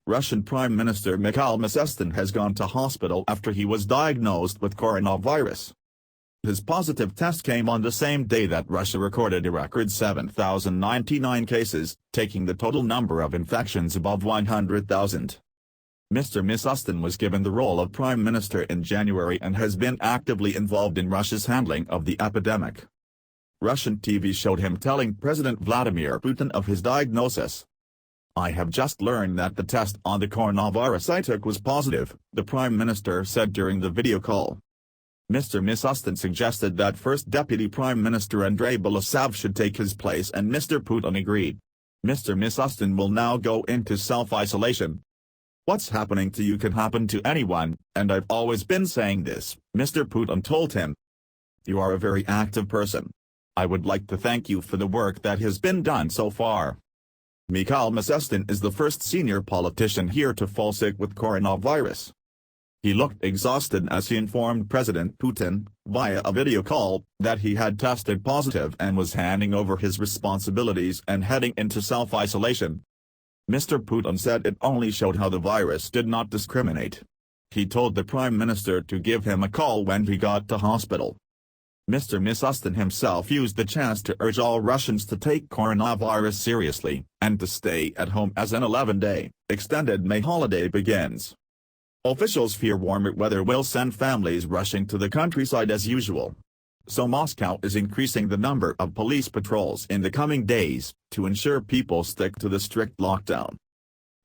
Russian Prime Minister Mikhail Mishustin has gone to hospital after he was diagnosed with coronavirus. His positive test came on the same day that Russia recorded a record 7,099 cases, taking the total number of infections above 100,000. Mr. Mishustin was given the role of Prime Minister in January and has been actively involved in Russia's handling of the epidemic. Russian TV showed him telling President Vladimir Putin of his diagnosis. "I have just learned that the test on the coronavirus I took was positive," the Prime Minister said during the video call. Mr. Mishustin suggested that First Deputy Prime Minister Andrei Belousov should take his place and Mr. Putin agreed. Mr. Mishustin will now go into self-isolation. "What's happening to you can happen to anyone, and I've always been saying this," Mr. Putin told him. "You are a very active person. I would like to thank you for the work that has been done so far." Mikhail Mishustin is the first senior politician here to fall sick with coronavirus. He looked exhausted as he informed President Putin, via a video call, that he had tested positive and was handing over his responsibilities and heading into self-isolation. Mr. Putin said it only showed how the virus did not discriminate. He told the Prime Minister to give him a call when he got to hospital. Mr. Mishustin himself used the chance to urge all Russians to take coronavirus seriously, and to stay at home as an 11-day, extended May holiday begins. Officials fear warmer weather will send families rushing to the countryside as usual. So Moscow is increasing the number of police patrols in the coming days, to ensure people stick to the strict lockdown.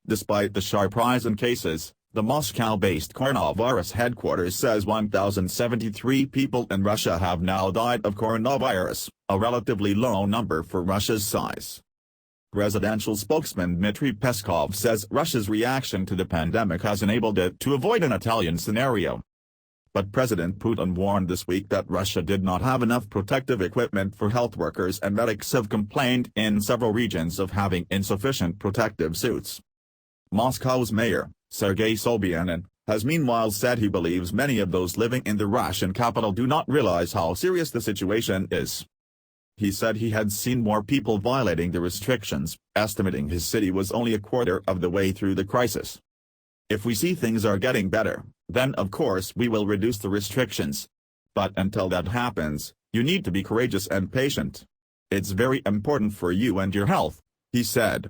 Despite the sharp rise in cases, the Moscow-based coronavirus headquarters says 1,073 people in Russia have now died of coronavirus, a relatively low number for Russia's size. Presidential spokesman Dmitry Peskov says Russia's reaction to the pandemic has enabled it to avoid an Italian scenario. But President Putin warned this week that Russia did not have enough protective equipment for health workers, and medics have complained in several regions of having insufficient protective suits. Moscow's mayor, Sergei Sobyanin, has meanwhile said he believes many of those living in the Russian capital do not realize how serious the situation is. He said he had seen more people violating the restrictions, estimating his city was only a quarter of the way through the crisis. "If we see things are getting better, then of course we will reduce the restrictions. But until that happens, you need to be courageous and patient. It's very important for you and your health," he said.